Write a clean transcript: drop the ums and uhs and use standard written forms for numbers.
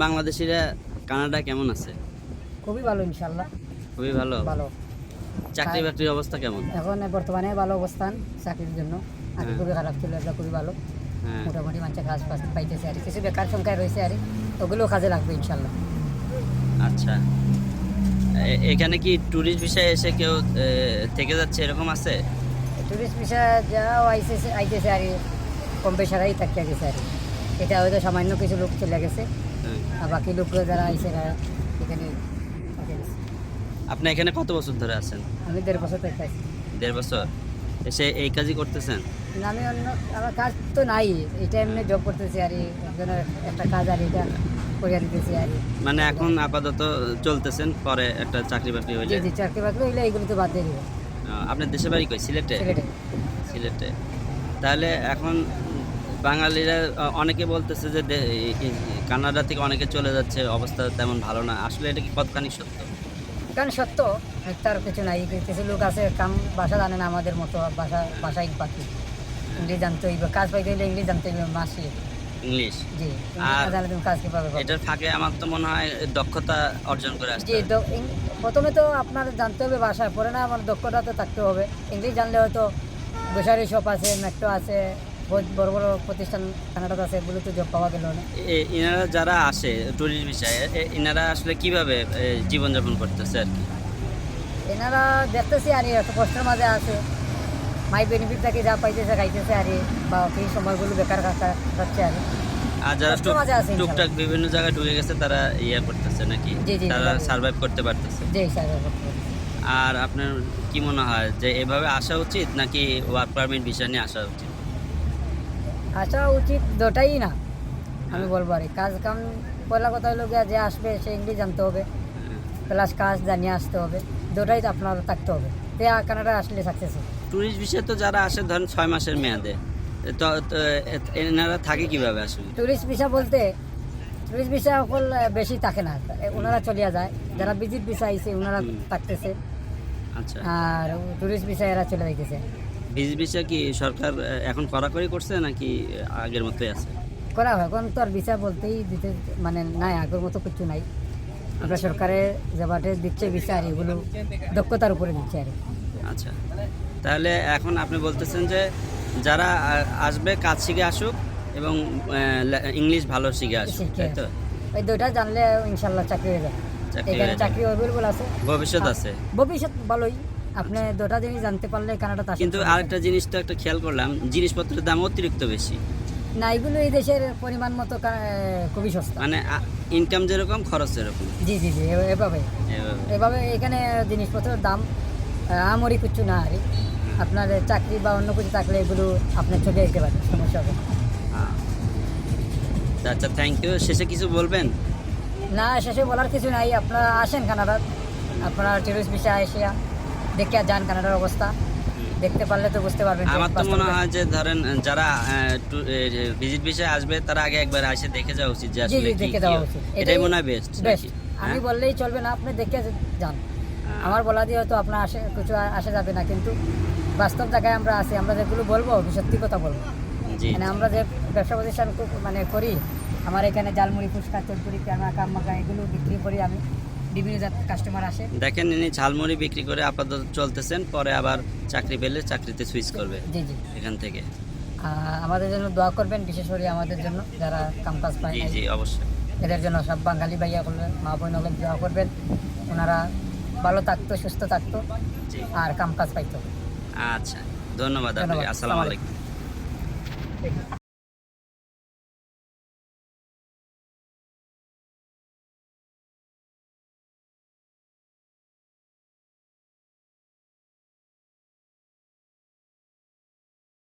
বাংলাদেশিরা কানাডা কেমন আছে? খুবই ভালো ইনশাল্লাহ। খুবই ভালো। ভালো। চাকরি বাকরির অবস্থা কেমন? এখন বর্তমানে ভালো অবস্থান চাকরির জন্য। আগে খুবই খারাপ ছিল, এটা খুবই ভালো। হ্যাঁ। মোটামুটি মানুষের কাজ পাইতেছে আর কিছু বেকার সংখ্যায় রয়েছে আর ওগুলো কাজে লাগবে ইনশাল্লাহ। আচ্ছা, এখানে কি ট্যুরিস্ট ভিসায় এসে কেউ থেকে যাচ্ছে এরকম আছে? টুরিস্ট ভিসা যাও আইতেছে আর কম বেশারাই থাকিয়া গেছে আর এটা হয়তো সামান্য কিছু লোক চলে গেছে, আর বাকি লোকগুলো যারা আইসে এখানে থাকে গেছে। আপনি এখানে কত বছর ধরে আছেন? আমি 1.5 বছর থেকে আছি। 1.5 বছর এসে এই কাজই করতেছেন? না, আমি অন্য আমার কাজ তো নাই, এটা এমনি জব করতেছি আর একজনের একটা কাজ আর এটা করিয়া দিতেছি আর মানে এখন আপাতত চলতেছেন, পরে একটা চাকরি বাকরি হইলে? জি, চাকরি বাকরি হইলে এইগুলো তো বাদ দিয়ে দেবো। আপনার দেশের বাড়ি কই? সিলেটে? সিলেটে। সিলেটে। তাহলে এখন বাঙালিরা অনেকে বলতেছে যে কানাডা থেকে অনেকে চলে যাচ্ছে, অবস্থা তেমন ভালো না। আসলে এটা কি কতখানি সত্য? কারণ সত্য, তার কিছু নাই। কিছু লোক আছে ভাষা জানে না আমাদের মতো, ভাষাই বাকি। ইংলিশ জানতে হইবে, কাজ পাইতে হইলে ইংলিশ জানতে হইবে মাসে। ইংলিশ? জি। আর জানলে তুমি কাজ কিভাবে পাবে? এটার ফাঁকে আমার তো মনে হয় দক্ষতা অর্জন করে আসতে জি, হবে। প্রথমে তো আপনার জানতে হবে ভাষা, পরে না আমার দক্ষতা তো থাকতে হবে। ইংলিশ জানলে হয়তো গ্রোসারি শপ আছে, মেট্রো আছে, বহুত বড় বড় প্রতিষ্ঠান কানাডাতে আছে, এগুলো তো জব পাওয়া গেল না। ইনারা যারা আসে ট্যুরিস্ট বিষয়ে, ইনারা আসলে কিভাবে জীবনযাপন করতেছে আর কি? এনারা দেখতেছি আর একটা কষ্টের মাঝে আছে, মাই বেনিফিট থেকে যা পাইতেছে খাইতেছে আর বা এই সময়গুলো বেকার যাচ্ছে আর আর যারা কষ্টের মাঝে আছে টুকটাক বিভিন্ন জায়গায় ঢুকে গেছে তারা ইয়ে করতেছে নাকি? জি, জি, তারা সার্ভাইভ করতে পারতেছে। জি স্যার। আর আপনার কি মনে হয় যে এভাবে আসা উচিত নাকি ওয়ার্ক পারমিট ভিসা নিয়ে আসা উচিত? আসা উচিত দুটাই না, আমি বলবো আর কাজ কাম। পয়লা কথা হলো গিয়া যে আসবে সে ইংলিশ জানতে হবে, প্লাস কাজ জানিয়ে আসতে হবে, দুটাই তো আপনার থাকতে হবে। তে কানাডা আসলে সাকসেস হবে। ট্যুরিস্ট ভিসা তো যারা আসে ধরেন 6 মাসের মেয়াদে, তো এনারা থাকে কিভাবে আসলে? টুরিস্ট ভিসা বলতে টুরিস্ট ভিসা সকল বেশি থাকে না, ওনারা চলিয়া যায়। যারা ভিজিট ভিসা আইছে ওনারা থাকতেছে, আচ্ছা। আর টুরিস্ট ভিসা এরা চলে যাইতেছে। ভিজিট ভিসা কি সরকার এখন কড়াকড়ি করছে নাকি আগের মতোই আছে? করা হয় এখন তো আর ভিসা বলতেই দিতে মানে নাই, আগের মতো কিছু নাই। আমরা সরকারের যেভাবে দিচ্ছে ভিসা আর এগুলো দক্ষতার উপরে দিচ্ছে আর আচ্ছা, তাহলে এখন আপনি বলতেছেন যে যারা আসবে কাজ শিখে আসুক এবং ইংলিশ ভালো শিখে আসুক, তাই তো? ওই দুইটা জানলে ইনশাল্লাহ চাকরি হয়ে যাবে। এখানে চাকরি অ্যাভেলেবল আছে, ভবিষ্যৎ আছে। ভবিষ্যৎ ভালোই। আপনি দুটা জিনিস জানতে পারলে কানাডাতে আসতে। কিন্তু আরেকটা জিনিস তো একটা খেয়াল করলাম, জিনিসপত্রের দাম অতিরিক্ত বেশি। না, এগুলো এই দেশের পরিমাণ মতো খুবই সস্তা, মানে ইনকাম যেরকম খরচ সেরকম। জি জি জি, এভাবে এখানে জিনিসপত্রের দাম আমরি কিছু না আর আপনার চাকরি বা অন্য কিছু থাকলে এগুলো আপনার চলে যেতে পারে, সমস্যা হবে আচ্ছা, থ্যাংক ইউ। শেষে কিছু বলবেন? না, শেষে বলার কিছু নাই। আপনারা আসেন কানাডা, আপনারা টুরিস্ট ভিসা এসে দেখে যান কানাডার অবস্থা, দেখতে পারলে তো বুঝতে পারবেন। আমার তো মনে হয় যে ধরেন যারা ভিজিট ভিসায় আসবে তারা আগে একবার এসে দেখে যাওয়া উচিত যে আসলে দেখে যাওয়া উচিত, এটাই মনে হয় বেস্ট। আমি বললেই চলবে না, আপনি দেখে যান। আমার বলা দিয়ে হয়তো আপনার কিছু আসা যাবে না, কিন্তু বাস্তব জায়গায় আমরা আছি, আমরা যেগুলো বলবো সত্যি কথা বলবো। মানে আমরা যে ব্যবসা প্রতিষ্ঠান মানে করি, আমার এখানে জালমুড়ি, ফুচকা, চটপুরি, কামমাকা এগুলো বিক্রি করি আমি। বিভিন্ন কাস্টমার আসে। দেখেন ইনি ঝালমুড়ি বিক্রি করে আপাতত চলতেছেন, পরে আবার চাকরি পেলে চাকরিতে সুইচ করবে। জি জি, এখান থেকে আমাদের জন্য দোয়া করবেন, বিশেষ করে আমাদের জন্য যারা কাজ পায়। জি জি, অবশ্যই। এদের জন্য সব বাঙালি ভাইয়া করবেন, মা বোন হলে দোয়া করবেন, ওনারা ভালো থাকতো, সুস্থ থাকতো আর কাজ পাইতো। আচ্ছা, ধন্যবাদ আপনাকে। আসসালামু আলাইকুম।